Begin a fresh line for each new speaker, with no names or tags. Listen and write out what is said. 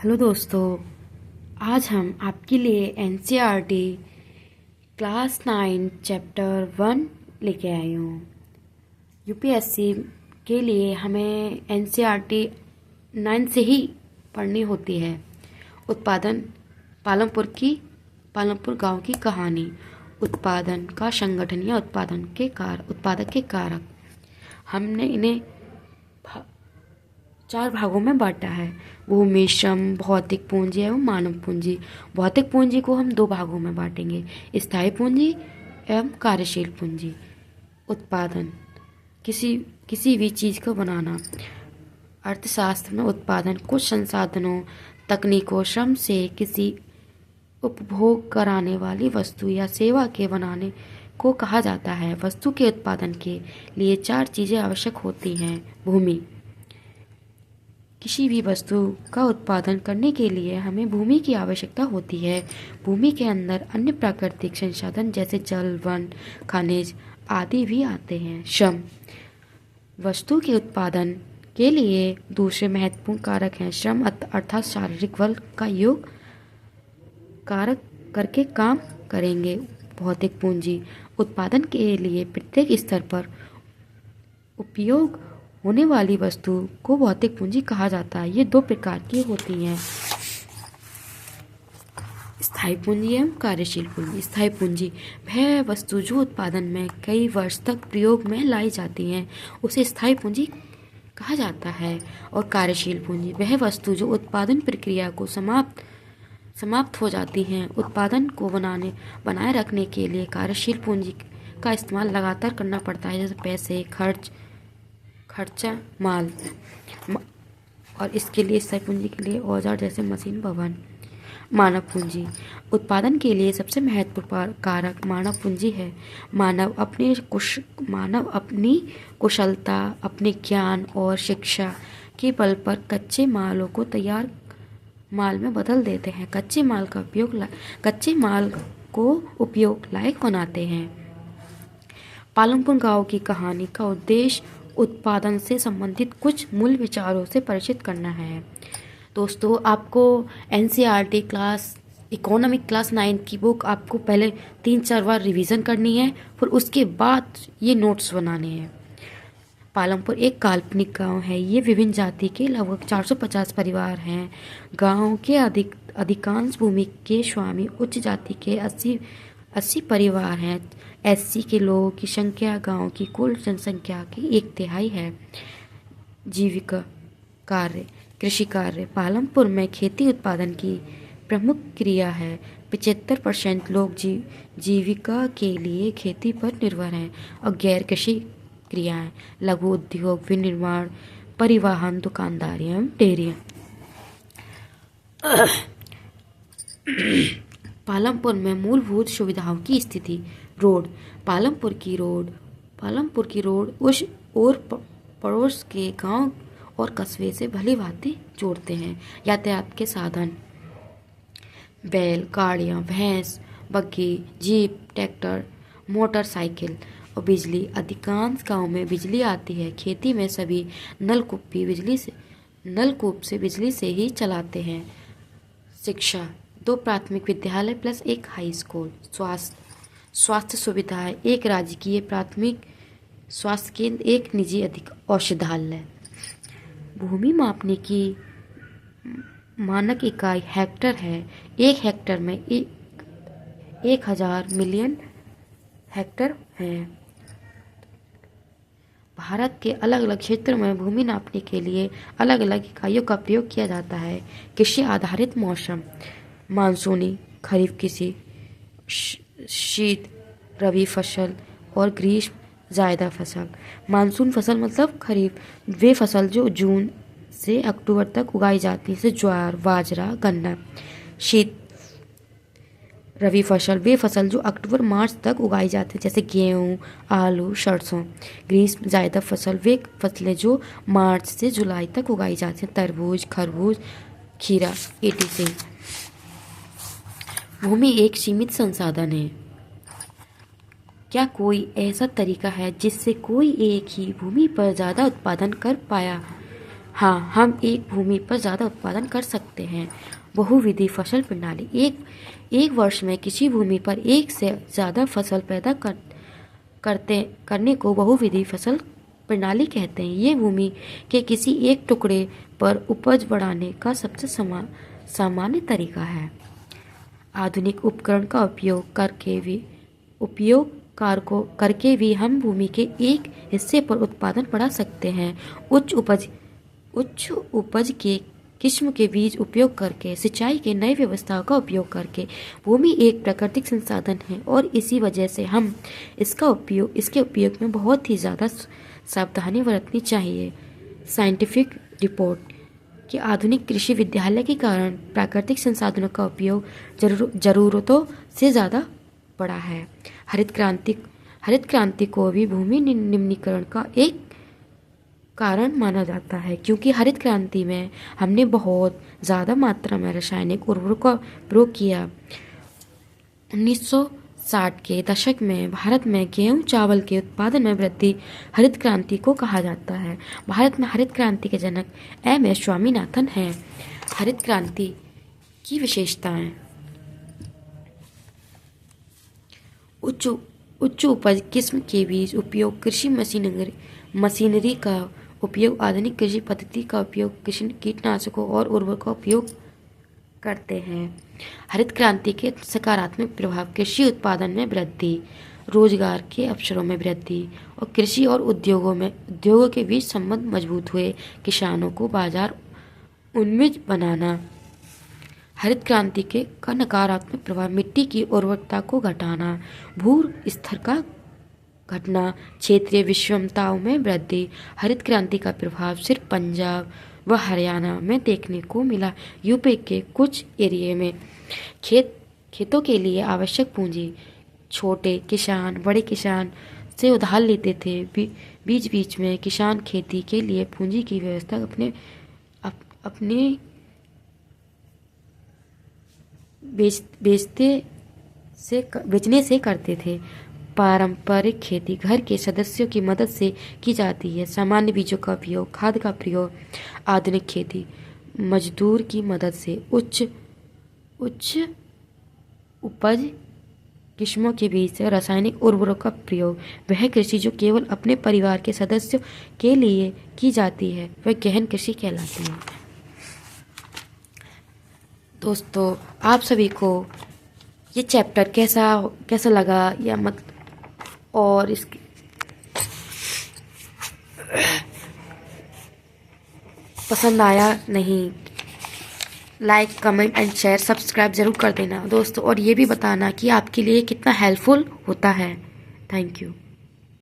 Hello दोस्तों, आज हम आपके लिए एनसीईआरटी क्लास 9 चैप्टर 1 लेके आई हूँ। यूपीएससी के लिए हमें एनसीईआरटी 9 से ही पढ़नी होती है। उत्पादन पालमपुर गांव की कहानी, उत्पादन का संगठन या उत्पादक के कारक। हमने इन्हें 4 भागों में बांटा है। भूमि, श्रम, भौतिक पूंजी एवं मानव पूंजी। भौतिक पूंजी को हम 2 भागों में बांटेंगे, स्थायी पूंजी एवं कार्यशील पूंजी। उत्पादन किसी भी चीज़ को बनाना। अर्थशास्त्र में उत्पादन कुछ संसाधनों, तकनीकों, श्रम से किसी उपभोग कराने वाली वस्तु या सेवा के बनाने को कहा जाता है। वस्तु के उत्पादन के लिए 4 चीज़ें आवश्यक होती हैं। भूमि, किसी भी वस्तु का उत्पादन करने के लिए हमें भूमि की आवश्यकता होती है। भूमि के अंदर अन्य प्राकृतिक संसाधन जैसे जल, वन, खनिज आदि भी आते हैं। श्रम, वस्तु के उत्पादन के लिए दूसरे महत्वपूर्ण कारक हैं। श्रम अर्थात शारीरिक बल का योग कारक करके काम करेंगे। भौतिक पूंजी, उत्पादन के लिए प्रत्येक स्तर पर उपयोग होने वाली वस्तु को भौतिक पूंजी कहा जाता है। ये 2 प्रकार की होती हैं, स्थायी पूंजी एवं कार्यशील पूंजी। स्थायी पूंजी वह वस्तु जो उत्पादन में कई वर्ष तक प्रयोग में लाई जाती हैं, उसे स्थायी पूंजी कहा जाता है। और कार्यशील पूंजी वह वस्तु जो उत्पादन प्रक्रिया को समाप्त हो जाती हैं। उत्पादन को बनाए रखने के लिए कार्यशील पूंजी का इस्तेमाल लगातार करना पड़ता है, जैसे पैसे, खर्चा, माल। और इसके लिए स्थायी पूंजी के लिए औजार जैसे मशीन, भवन। मानव पूंजी, उत्पादन के लिए सबसे महत्वपूर्ण कारक मानव पूंजी है। मानव अपनी कुशलता, अपने ज्ञान और शिक्षा के बल पर कच्चे मालों को तैयार माल में बदल देते हैं। कच्चे माल को उपयोग लायक बनाते हैं। पालमपुर गांव की कहानी का उद्देश्य उत्पादन से संबंधित कुछ मूल विचारों से परिचित करना है। दोस्तों, आपको एनसीईआरटी इकोनॉमिक क्लास 9 की बुक आपको पहले 3-4 बार रिवीजन करनी है, फिर उसके बाद ये नोट्स बनाने हैं। पालमपुर एक काल्पनिक गांव है। ये विभिन्न जाति के लगभग 450 परिवार हैं। गांव के अधिकांश भूमि के स्वामी उच्च जाति के 80 परिवार हैं। एससी के लोगों की संख्या गांव की कुल जनसंख्या की 1/3 है। जीविका कार्य, कृषि कार्य। पालमपुर में खेती उत्पादन की प्रमुख क्रिया है। 75% लोग जीविका के लिए खेती पर निर्भर हैं। और गैर कृषि क्रियाएं लघु उद्योग, विनिर्माण, परिवहन, दुकानदारी एवं डेयरी। पालमपुर में मूलभूत सुविधाओं की स्थिति। रोड, पालमपुर की रोड उस और पड़ोस के गांव और कस्बे से भली भांति जोड़ते हैं। यातायात के साधन, बैल, गाड़ियां, भैंस, बग्गी, जीप, ट्रैक्टर, मोटरसाइकिल। और बिजली, अधिकांश गांव में बिजली आती है। खेती में सभी नलकूप से बिजली से ही चलाते हैं। शिक्षा, 2 प्राथमिक विद्यालय प्लस 1 हाई स्कूल। स्वास्थ्य सुविधाएं, 1 राजकीय प्राथमिक स्वास्थ्य केंद्र, 1 निजी औषधालय। भूमि मापने की मानक इकाई हेक्टर है। 1 हेक्टर में 1000 मिलियन हेक्टर है। भारत के अलग अलग क्षेत्रों में भूमि नापने के लिए अलग अलग इकाइयों का प्रयोग किया जाता है। कृषि आधारित मौसम, मानसूनी, खरीफ कृषि, शीत रबी फसल और ग्रीष्म जायदा फसल। मानसून फसल मतलब खरीफ, वे फसल जो जून से अक्टूबर तक उगाई जाती है, जैसे ज्वार, बाजरा, गन्ना। शीत रबी फसल, वे फसल जो अक्टूबर मार्च तक उगाई जाती है, जैसे गेहूँ, आलू, सरसों। ग्रीष्म जायदा फसल, वे फसलें जो मार्च से जुलाई तक उगाई जाती हैं, तरबूज, खरबूज, खीरा, etc। भूमि एक सीमित संसाधन है। क्या कोई ऐसा तरीका है जिससे कोई एक ही भूमि पर ज़्यादा उत्पादन कर पाया हाँ, हम एक भूमि पर ज़्यादा उत्पादन कर सकते हैं। बहुविधि फसल प्रणाली एक वर्ष में किसी भूमि पर एक से ज़्यादा फसल पैदा करने को बहुविधि फसल प्रणाली कहते हैं। ये भूमि के किसी एक टुकड़े पर उपज बढ़ाने का सबसे सामान्य तरीका है। आधुनिक उपकरण का उपयोग करके भी हम भूमि के एक हिस्से पर उत्पादन बढ़ा सकते हैं। उच्च उपज के किस्म के बीज उपयोग करके, सिंचाई के नई व्यवस्थाओं का उपयोग करके। भूमि एक प्राकृतिक संसाधन है और इसी वजह से हम इसके उपयोग में बहुत ही ज़्यादा सावधानी बरतनी चाहिए। साइंटिफिक रिपोर्ट कि आधुनिक कृषि विद्यालय के कारण प्राकृतिक संसाधनों का उपयोग जरूरतों से ज़्यादा बढ़ा है। हरित क्रांति को भी भूमि निम्नीकरण का एक कारण माना जाता है, क्योंकि हरित क्रांति में हमने बहुत ज़्यादा मात्रा में रासायनिक उर्वरकों का प्रयोग किया। 1960 के दशक में भारत में गेहूं चावल के उत्पादन में वृद्धि हरित क्रांति को कहा जाता है। भारत में हरित क्रांति के जनक MS स्वामीनाथन हैं। हरित क्रांति की विशेषताएं: उच्च उपज किस्म के बीज उपयोग, कृषि मशीनरी का उपयोग, आधुनिक कृषि पद्धति का उपयोग, कीटनाशकों और उर्वरकों का उपयोग करते हैं। हरित क्रांति के सकारात्मक प्रभाव: कृषि उत्पादन में वृद्धि, रोजगार के अवसरों में वृद्धि और कृषि और उद्योगों के बीच संबंध मजबूत हुए। किसानों को बाजार उन्मुख बनाना। हरित क्रांति का नकारात्मक प्रभाव: मिट्टी की उर्वरता को घटाना, भू स्तर का घटना, क्षेत्रीय विषमताओं में वृद्धि। हरित क्रांति का प्रभाव सिर्फ पंजाब व हरियाणा में देखने को मिला। यूपी के कुछ एरिया में खेतों के लिए आवश्यक पूंजी छोटे किसान बड़े किसान से उधार लेते थे। बीच में किसान खेती के लिए पूंजी की व्यवस्था अपने बेचने से करते थे। पारंपरिक खेती घर के सदस्यों की मदद से की जाती है। सामान्य बीजों का उपयोग, खाद का प्रयोग। आधुनिक खेती मजदूर की मदद से उच्च उपज किस्मों के बीज से रासायनिक उर्वरकों का प्रयोग। वह कृषि जो केवल अपने परिवार के सदस्यों के लिए की जाती है वह गहन कृषि कहलाती है। दोस्तों, आप सभी को ये चैप्टर कैसा लगा या मत, और इसकी पसंद आया नहीं? Like, comment and share, subscribe ज़रूर कर देना दोस्तों, और ये भी बताना कि आपके लिए कितना हेल्पफुल होता है। Thank you.